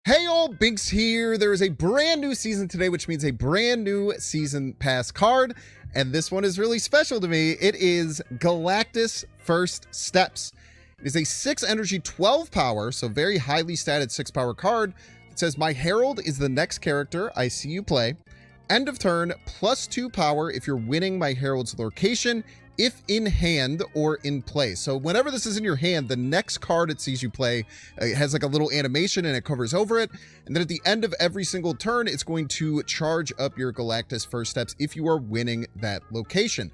Hey all, Binks here. There is a brand new season today, which means a brand new season pass card. And this one is really special to me. It is Galactus First Steps. It is a 6 energy, 12 power, so very highly statted 6 power card. It says, my Herald is the next character I see you play. End of turn, +2 power if you're winning my Herald's location, if in hand or in play. So whenever this is in your hand, the next card it sees you play has like a little animation and it covers over it. And then at the end of every single turn, it's going to charge up your Galactus First Steps if you are winning that location.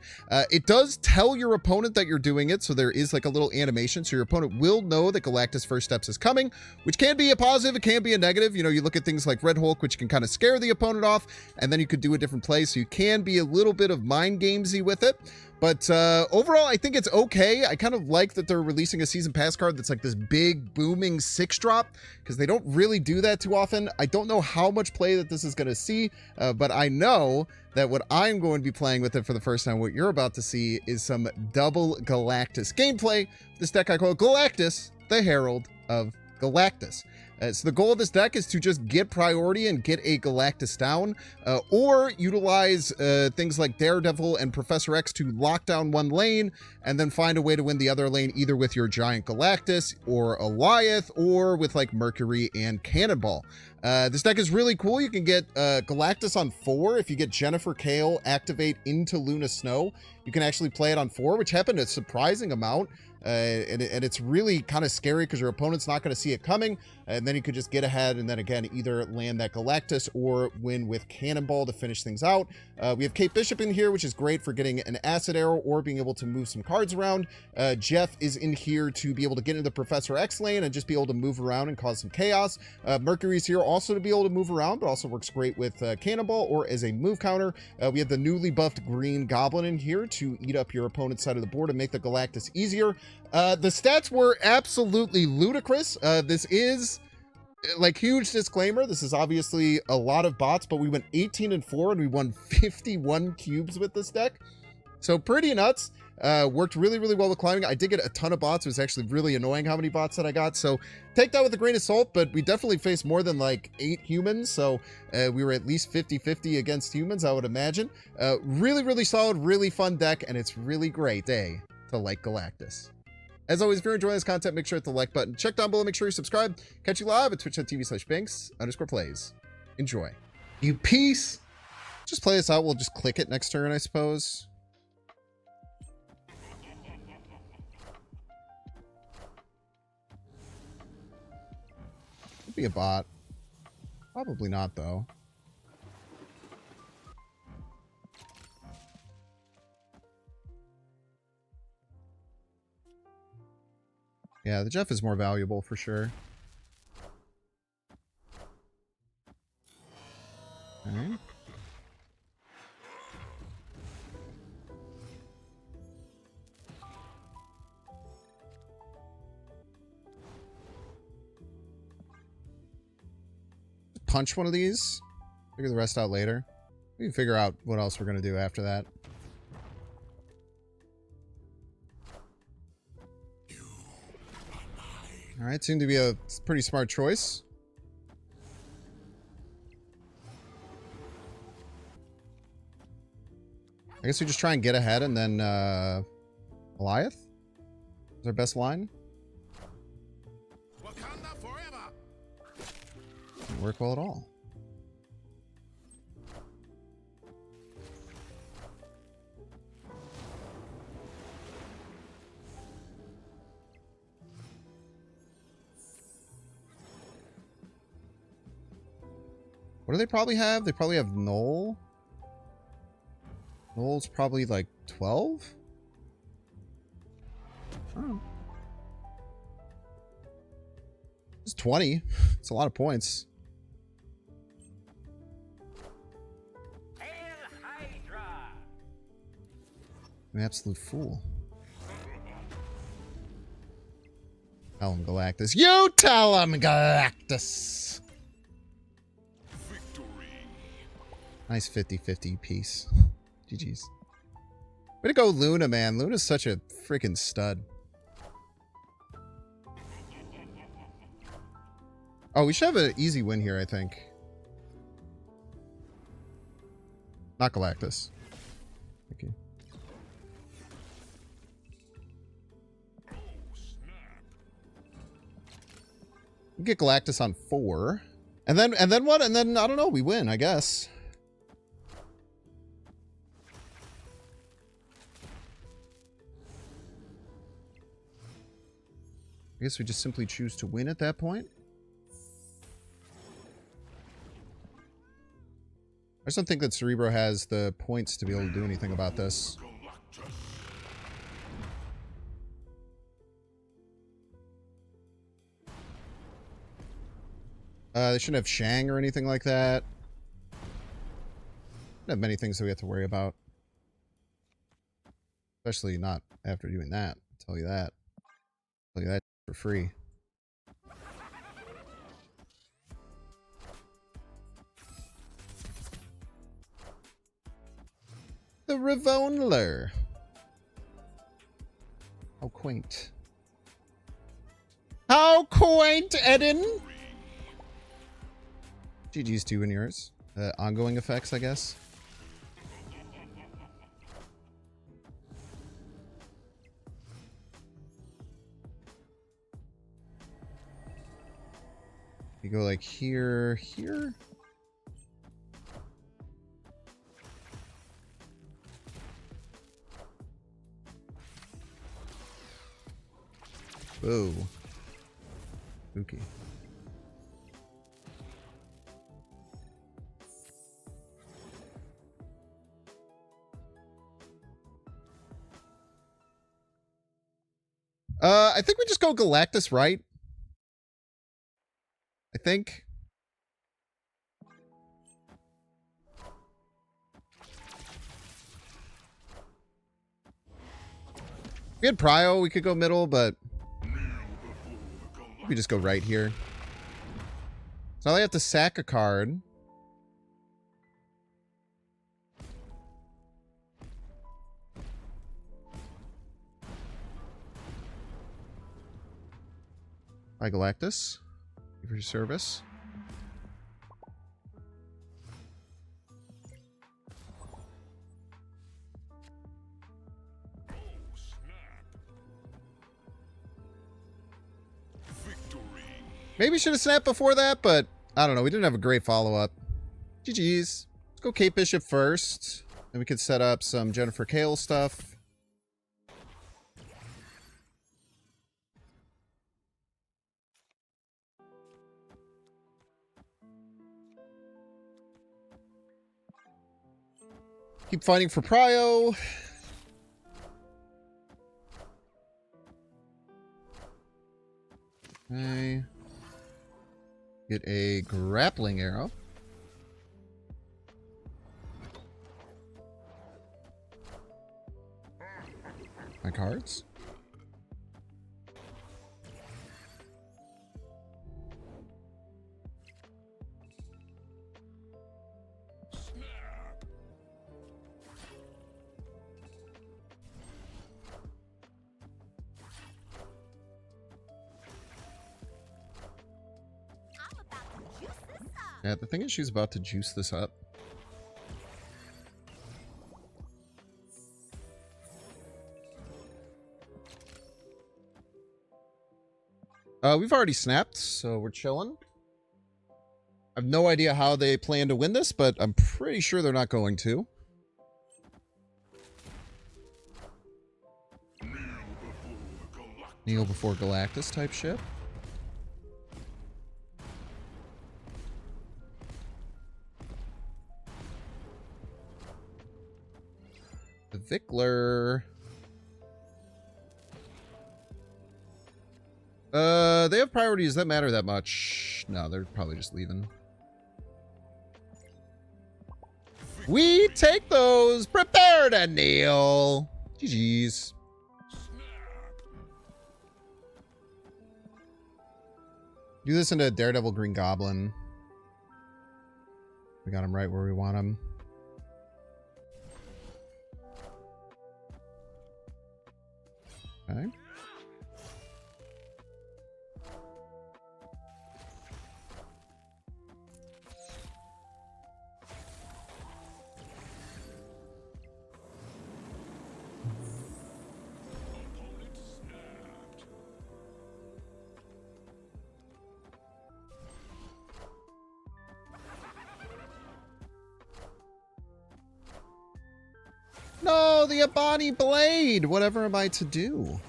It does tell your opponent that you're doing it, so there is like a little animation, so your opponent will know that Galactus First Steps is coming, which can be a positive, it can be a negative. You know, you look at things like Red Hulk, which can kind of scare the opponent off, and then you could do a different play, so you can be a little bit of mind gamesy with it. But overall, I think it's okay. I kind of like that they're releasing a season pass card that's like this big booming 6-drop, because they don't really do that too often. I don't know how much play that this is going to see, but I know that what I'm going to be playing with it for the first time, what you're about to see, is some double Galactus gameplay. This deck I call Galactus, the Herald of Galactus. So the goal of this deck is to just get priority and get a Galactus down, or utilize things like Daredevil and Professor X to lock down one lane and then find a way to win the other lane, either with your giant Galactus or Goliath, or with like Mercury and Cannonball. This deck is really cool. You can get Galactus on 4. If you get Jennifer Kale activate into Luna Snow, you can actually play it on 4, which happened a surprising amount. And it's really kind of scary because your opponent's not going to see it coming, and then you could just get ahead and then again either land that Galactus or win with Cannonball to finish things out. We have Kate Bishop in here, which is great for getting an acid arrow or being able to move some cards around. Jeff is in here to be able to get into the Professor X lane and just be able to move around and cause some chaos. Mercury's here also to be able to move around, but also works great with Cannonball or as a move counter. We have the newly buffed Green Goblin in here to eat up your opponent's side of the board and make the Galactus easier. The stats were absolutely ludicrous. This is, like, huge disclaimer, this is obviously a lot of bots, but we went 18-4 and we won 51 cubes with this deck. So pretty nuts. Worked really, really well with climbing. I did get a ton of bots. It was actually really annoying how many bots that I got. So take that with a grain of salt, but we definitely faced more than like 8 humans. So we were at least 50-50 against humans, I would imagine. Really, really solid, really fun deck, and it's really great, to like Galactus. As always, if you're enjoying this content, make sure to hit the like button. Check down below, make sure you subscribe. Catch you live at twitch.tv/Binks_plays. Enjoy. You peace. Just play this out. We'll just click it next turn, I suppose. Could be a bot. Probably not, though. Yeah, the Jeff is more valuable for sure. All right. Punch one of these. Figure the rest out later. We can figure out what else we're going to do after that. All right, seemed to be a pretty smart choice. I guess we just try and get ahead and then Goliath is our best line. Wakanda forever. Didn't work well at all. What do they probably have? They probably have Null. Null's probably like 12? Oh. It's 20. It's a lot of points. Hail Hydra. I'm an absolute fool. Tell him, Galactus. You tell him, Galactus! Nice 50-50 piece. GG's. Way to go, Luna, man. Luna's such a freaking stud. Oh, we should have an easy win here, I think. Not Galactus. Thank you. We get Galactus on 4. And then what? And then, I don't know, we win, I guess. I guess we just simply choose to win at that point. I just don't think that Cerebro has the points to be able to do anything about this. They shouldn't have Shang or anything like that. Don't have many things that we have to worry about. Especially not after doing that. I'll tell you that. I'll tell you that for free. The Ravonler. How quaint. How quaint, Eden! GG's to you and yours. Ongoing effects, I guess. You go like here, here. Whoa. Spooky. I think we just go Galactus, right? I think. We had Prio, we could go middle, but we just go right here. So now I have to sack a card. Hi, Galactus. Thank you for your service. Maybe should have snapped before that, but I don't know. We didn't have a great follow-up. GG's. Let's go Kate Bishop first. Then we could set up some Jennifer Kale stuff. Keep fighting for Prio. Okay. Get a grappling arrow. My cards. Yeah, the thing is she's about to juice this up. We've already snapped, so we're chilling. I have no idea how they plan to win this, but I'm pretty sure they're not going to. Kneel before Galactus type shit. The Vickler. They have priorities that matter that much. No, they're probably just leaving. We take those. Prepare to kneel. GG's. Do this into Daredevil Green Goblin. We got him right where we want him. Okay. No, the Abani Blade! Whatever am I to do?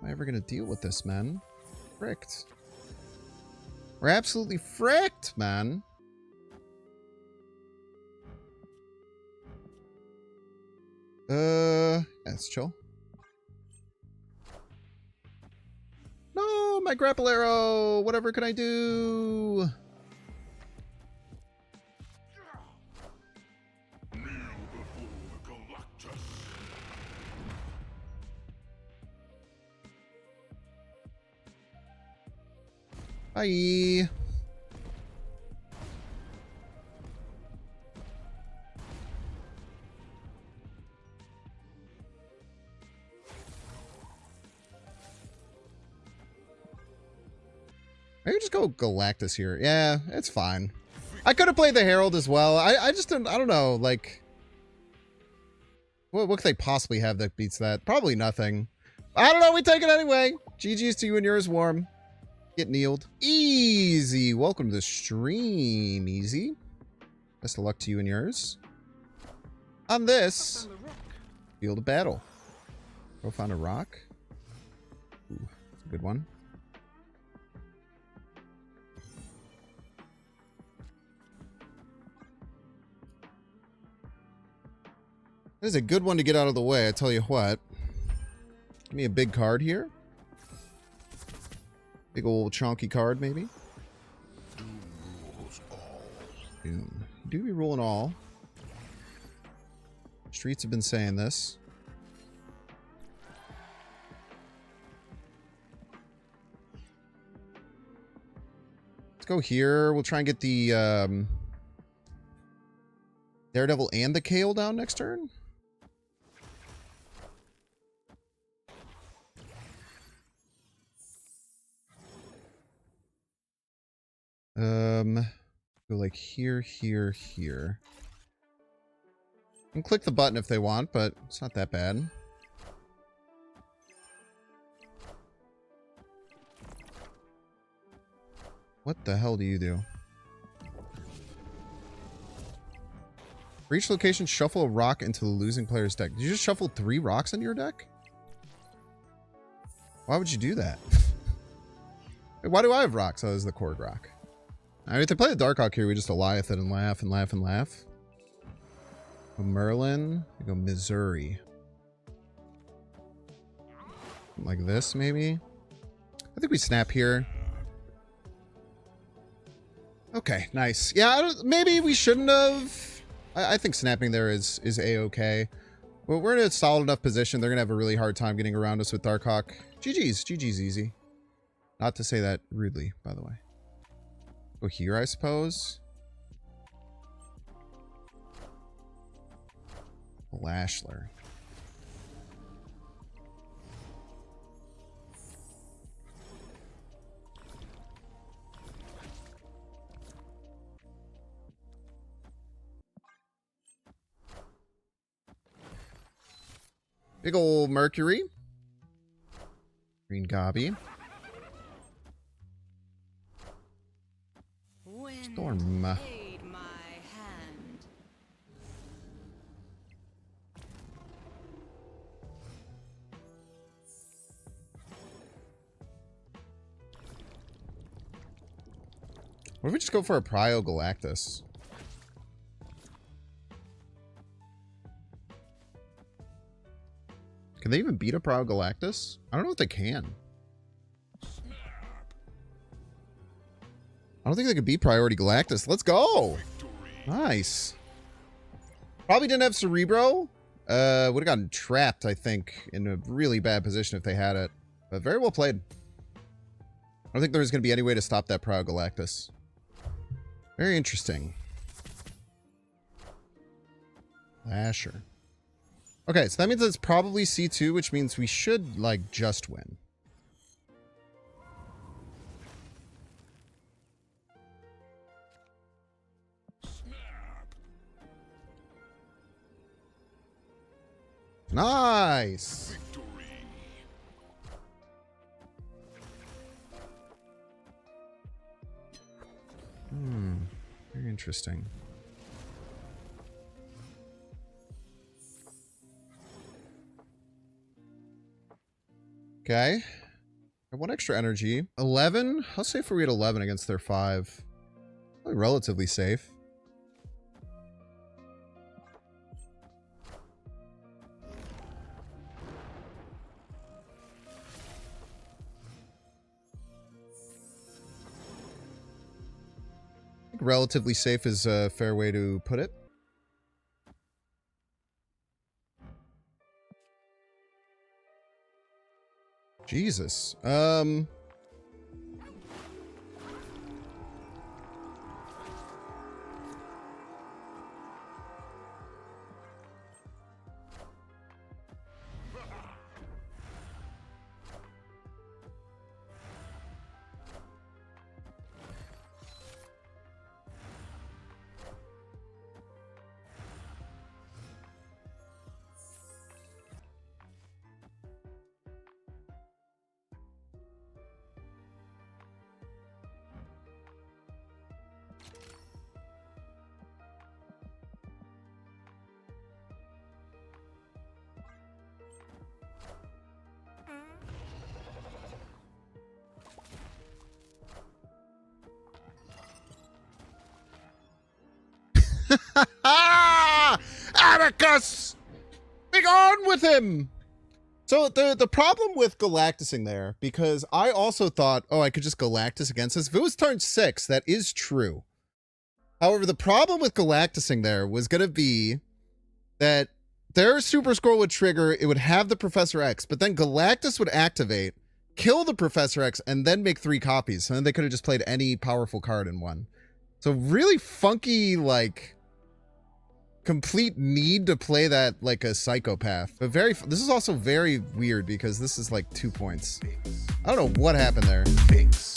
Am I ever gonna deal with this, man? Fricked. We're absolutely fricked, man. That's chill. No, my grapple arrow! Whatever can I do? Kneel before Galactus. Bye. Maybe just go Galactus here. Yeah, it's fine. I could have played the Herald as well. I just don't, I don't know, like... What could they possibly have that beats that? Probably nothing. I don't know, we take it anyway. GG's to you and yours, Warm. Get kneeled. Easy. Welcome to the stream, Easy. Best of luck to you and yours. On this field of battle. Go find a rock. Ooh, that's a good one. This is a good one to get out of the way, I tell you what. Give me a big card here. Big old chunky card, maybe. Doom rules all. Doom. Do be ruling all. Streets have been saying this. Let's go here. We'll try and get the Daredevil and the Kale down next turn. Go like here, here, here. And click the button if they want, but it's not that bad. What the hell do you do? For each location, shuffle a rock into the losing player's deck. Did you just shuffle 3 rocks into your deck? Why would you do that? Why do I have rocks? Oh, this is the Korg rock. I mean, if they play the Darkhawk here, we just Eliath it and laugh and laugh and laugh. Go Merlin. We go Missouri. Like this, maybe? I think we snap here. Okay, nice. Yeah, maybe we shouldn't have. I think snapping there is A-okay. But we're in a solid enough position. They're going to have a really hard time getting around us with Darkhawk. GG's. GG's easy. Not to say that rudely, by the way. Go here, I suppose. Lashler. Big ol' Mercury. Green Gobby. Storm. Aid my hand. What if we just go for a Prio Galactus? Can they even beat a Prio Galactus? I don't know if they can. I don't think they could beat Priority Galactus. Let's go! Nice. Probably didn't have Cerebro. Would have gotten trapped, I think, in a really bad position if they had it. But very well played. I don't think there's going to be any way to stop that Prio Galactus. Very interesting. Lasher. Okay, so that means it's probably C2, which means we should, like, just win. Nice! Very interesting. Okay. One extra energy. 11. How safe are we at 11 against their 5? Probably relatively safe. I think relatively safe is a fair way to put it. Jesus. Atticus! Be gone with him! So the problem with Galactusing there, because I also thought, oh, I could just Galactus against this. If it was turn 6, that is true. However, the problem with Galactusing there was going to be that their Super Scroll would trigger, it would have the Professor X, but then Galactus would activate, kill the Professor X, and then make 3 copies. And then they could have just played any powerful card in one. So really funky, like, complete need to play that like a psychopath. But this is also very weird because this is like 2 points. I don't know what happened there. Fix.